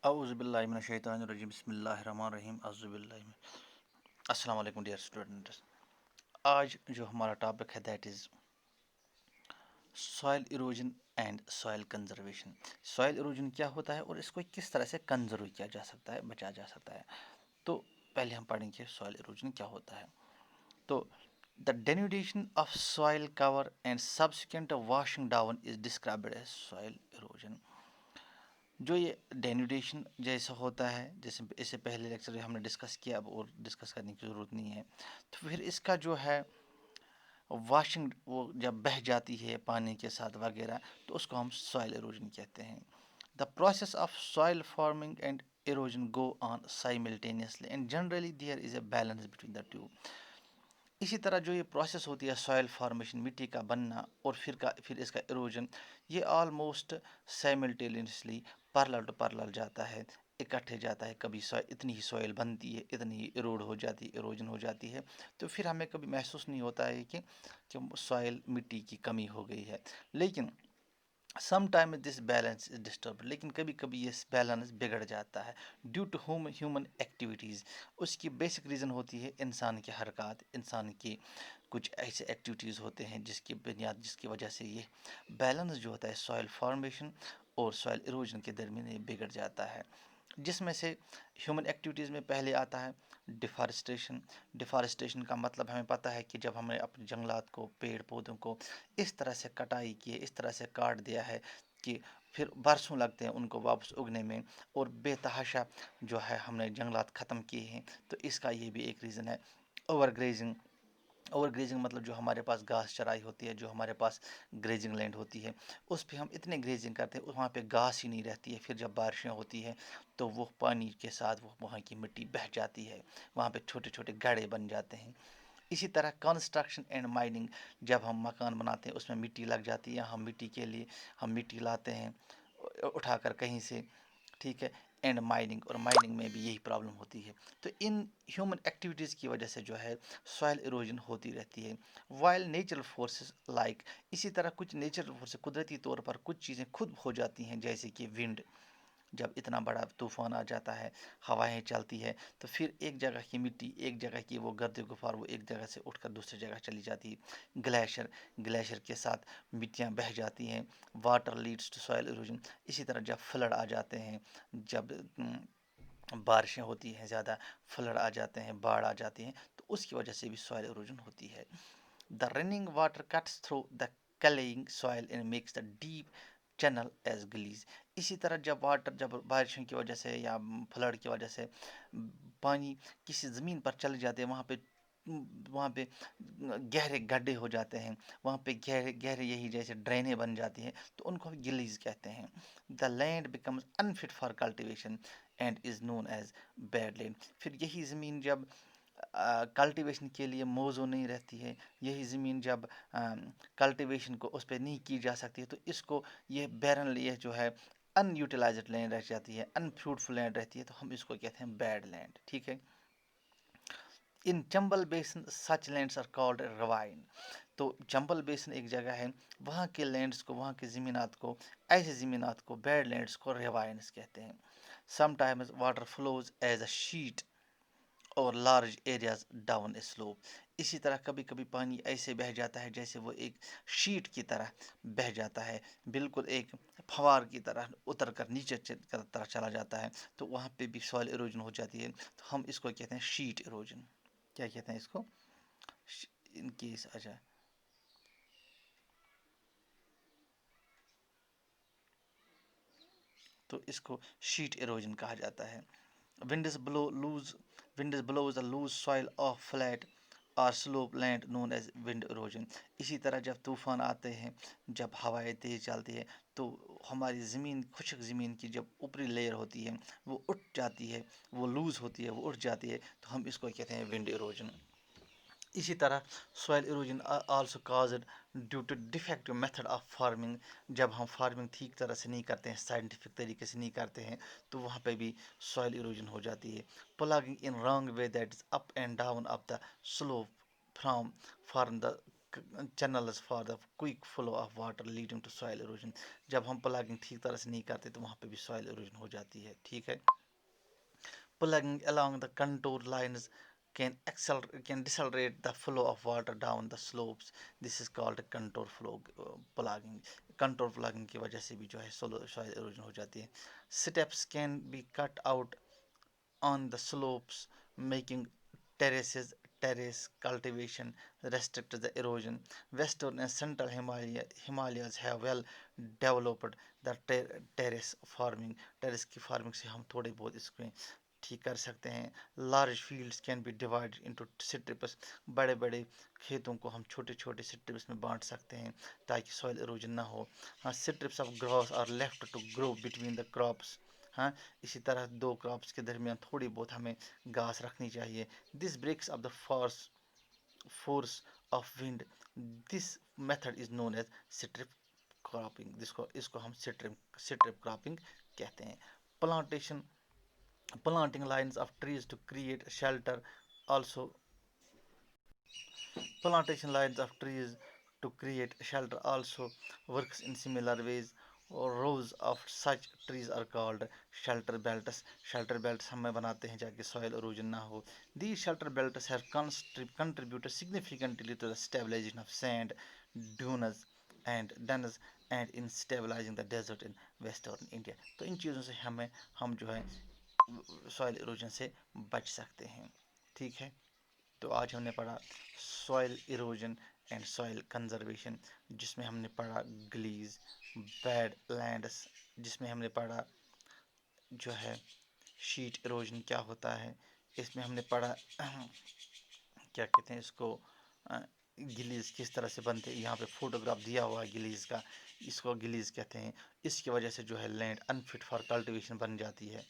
اعوذ باللہ من الشیطان الرجیم بسم اللہ الرحمن الرحیم اعوذ باللہ السلام علیکم ڈیئر اسٹوڈنٹس. آج جو ہمارا ٹاپک ہے that is soil erosion and soil conservation. Soil erosion کیا ہوتا ہے اور اس کو کس طرح سے کنزرو کیا جا سکتا ہے، بچا جا سکتا ہے. تو پہلے ہم پڑھیں گے سوائل ایروجن کیا ہوتا ہے. تو the denudation of soil cover and subsequent washing down is described as soil erosion. جو یہ ڈینوڈیشن جیسا ہوتا ہے، جیسے اس سے پہلے لیکچر ہم نے ڈسکس کیا، اب اور ڈسکس کرنے کی ضرورت نہیں ہے. تو پھر اس کا جو ہے واشنگ، وہ جب بہہ جاتی ہے پانی کے ساتھ وغیرہ، تو اس کو ہم سوائل ایروجن کہتے ہیں. The process of soil farming and erosion go on simultaneously and generally there is a balance between the two. اسی طرح جو یہ پروسیس ہوتی ہے سوائل فارمیشن، مٹی کا بننا، اور پھر اس کا ایروجن، یہ almost simultaneously parallel to parallel جاتا ہے، اکٹھے جاتا ہے. کبھی اتنی ہی سوائل بنتی ہے، اتنی ہی ایروڈ ہو جاتی ہے، ایروجن ہو جاتی ہے. تو پھر ہمیں کبھی محسوس نہیں ہوتا ہے کہ سوائل مٹی کی کمی ہو گئی ہے. لیکن some time this balance is disturb, لیکن کبھی کبھی یہ بیلنس بگڑ جاتا ہے ڈیو ٹو ہیومن ایکٹیویٹیز. اس کی بیسک ریزن ہوتی ہے انسان کی حرکات، انسان کی کچھ ایسے ایکٹیویٹیز ہوتے ہیں جس کی وجہ سے یہ بیلنس جو ہوتا ہے سوائل فارمیشن اور سوائل ایروجن کے درمیان یہ بگڑ جاتا ہے. جس میں سے ہیومن ایکٹیویٹیز میں پہلے آتا ہے ڈیفارسٹیشن. ڈیفارسٹیشن کا مطلب ہمیں پتہ ہے کہ جب ہم نے اپنے جنگلات کو، پیڑ پودوں کو اس طرح سے کٹائی کی ہے، اس طرح سے کاٹ دیا ہے کہ پھر برسوں لگتے ہیں ان کو واپس اگنے میں، اور بے تحاشا جو ہے ہم نے جنگلات ختم کیے ہیں. تو اس کا یہ بھی ایک ریزن ہے. Over grazing. اوور گریزنگ مطلب جو ہمارے پاس گھاس چرائی ہوتی ہے، جو ہمارے پاس گریزنگ لینڈ ہوتی ہے، اس پہ ہم اتنے گریزنگ کرتے ہیں وہاں پہ گھاس ہی نہیں رہتی ہے. پھر جب بارشیں ہوتی ہیں تو وہ پانی کے ساتھ وہاں کی مٹی بہہ جاتی ہے، وہاں پہ چھوٹے چھوٹے گڑھے بن جاتے ہیں. اسی طرح کنسٹرکشن اینڈ مائننگ، جب ہم مکان بناتے ہیں اس میں مٹی لگ جاتی ہے، ہم مٹی کے لیے ہم مٹی لاتے ہیں اٹھا کر کہیں سے، ٹھیک ہے. اینڈ مائننگ، اور مائننگ میں بھی یہی پرابلم ہوتی ہے. تو ان ہیومن ایکٹیویٹیز کی وجہ سے جو ہے سوائل ایروجن ہوتی رہتی ہے. وائل نیچرل فورسز لائک، اسی طرح کچھ نیچرل فورسز قدرتی طور پر کچھ چیزیں خود ہو جاتی ہیں، جیسے کہ ونڈ. جب اتنا بڑا طوفان آ جاتا ہے، ہوائیں چلتی ہے، تو پھر ایک جگہ کی مٹی، ایک جگہ کی وہ گرد غبار، وہ ایک جگہ سے اٹھ کر دوسری جگہ چلی جاتی ہے. گلیشر کے ساتھ مٹیاں بہہ جاتی ہیں. Water leads to soil erosion. اسی طرح جب فلڈ آ جاتے ہیں، جب بارشیں ہوتی ہیں زیادہ، فلڈ آ جاتے ہیں، باڑھ آ جاتی ہیں، تو اس کی وجہ سے بھی سوائل ایروجن ہوتی ہے. The running water cuts through the clayey soil and makes the deep channel as gullies. اسی طرح جب بارشوں کی وجہ سے یا فلڈ کی وجہ سے پانی کسی زمین پر چل جاتے ہیں، وہاں پہ گہرے گڈھے ہو جاتے ہیں، وہاں پہ گہرے گہرے یہی جیسے ڈرینیں بن جاتی ہیں، تو ان کو گلیز کہتے ہیں. The land becomes unfit for cultivation and is known as bad land. پھر یہی زمین جب کلٹیویشن کے لیے موزوں نہیں رہتی ہے، یہی زمین جب کلٹیویشن کو اس پہ نہیں کی جا سکتی ہے، تو اس کو یہ بیرن یہ جو ہے ان یوٹیلائزڈ لینڈ رہ جاتی ہے، ان فروٹفل لینڈ رہتی ہے، تو ہم اس کو کہتے ہیں بیڈ لینڈ. ٹھیک ہے. ان Chambal basin such lands are called ravine. تو چمبل بیسن ایک جگہ ہے، وہاں کے لینڈس کو، وہاں کے زمینات کو، ایسے زمینات کو، بیڈ لینڈس کو ریوائنس کہتے ہیں. Sometimes water flows as a sheet over large areas down a slope. اسی طرح کبھی کبھی پانی ایسے بہہ جاتا ہے جیسے وہ ایک شیٹ کی طرح بہہ جاتا ہے، بالکل ایک پھوار کی طرح اتر کر نیچے طرح چلا جاتا ہے. تو وہاں پہ بھی سوائل ایروجن ہو جاتی ہے. تو ہم اس کو کہتے ہیں شیٹ ایروجن. کیا کہتے ہیں اس کو؟ ان کیس اچھا. تو اس کو شیٹ ایروجن کہا جاتا ہے. Winds blow loose winds blows the loose soil of flat اور slope land known as wind erosion. اسی طرح جب طوفان آتے ہیں، جب ہوائیں تیز چلتی ہے، تو ہماری زمین، خشک زمین کی جب اوپری لیئر ہوتی ہے وہ اٹھ جاتی ہے، وہ لوز ہوتی ہے، وہ اٹھ جاتی ہے، تو ہم اس کو کہتے ہیں ونڈ ایروجن. اسی طرح soil erosion also caused due to defective method of farming. جب ہم فارمنگ ٹھیک طرح سے نہیں کرتے ہیں، سائنٹیفک طریقے سے نہیں کرتے ہیں، تو وہاں پہ بھی سوائل ایروجن ہو جاتی ہے. Ploughing in wrong way that is up and down of the slope from the channels for the quick flow of water leading to soil erosion. جب ہم پلاگنگ ٹھیک طرح سے نہیں کرتے تو وہاں پہ بھی سوائل ایروجن ہو جاتی ہے. ٹھیک ہے. Plugging along the contour lines can decelerate the flow of water down the slopes. This is called contour flow plugging. Contour plugging کی وجہ سے بھی جو ہے soil erosion ہو جاتی ہے. Steps can be cut out on the slopes, making terrace cultivation restricts the erosion. Western and central Himalayas have well developed the terrace farming. Terrace کی farming سے ہم تھوڑے بہت اس کو ٹھیک کر سکتے ہیں. Large fields can be divided into strips. بڑے بڑے کھیتوں کو ہم چھوٹے چھوٹے سٹرپس میں بانٹ سکتے ہیں تاکہ سوائل ایروجن نہ ہو. ہاں, strips of grass are left to grow between the crops. ہاں, اسی طرح دو کراپس کے درمیان تھوڑی بہت ہمیں گھاس رکھنی چاہیے. This breaks up the force of wind. This method is known as strip cropping. اس کو ہم سٹرپ کراپنگ کہتے ہیں. Planting lines of trees to create shelter also. Plantation lines of trees to create shelter also works in similar ways. Rows of such trees are called shelter belts. Shelter belts ہم بناتے ہیں تاکہ soil erosion نہ ہو. These shelter belts have contributed significantly to the stabilization of sand dunes and in stabilizing the desert in western India. تو ان چیزوں سے ہم جو ہے سوائل ایروجن سے بچ سکتے ہیں. ٹھیک ہے. تو آج ہم نے پڑھا soil erosion and soil conservation, جس میں ہم نے پڑھا گلیز, بیڈ لینڈس, جس میں ہم نے پڑھا جو ہے شیٹ ایروجن کیا ہوتا ہے. اس میں ہم نے پڑھا کیا کہتے ہیں اس کو, گلیز کس طرح سے بنتے ہیں. یہاں پہ فوٹوگراف دیا ہوا ہے گلیز کا, اس کو گلیز کہتے ہیں. اس کی وجہ سے جو ہے لینڈ انفٹ فار کلٹیویشن بن جاتی ہے.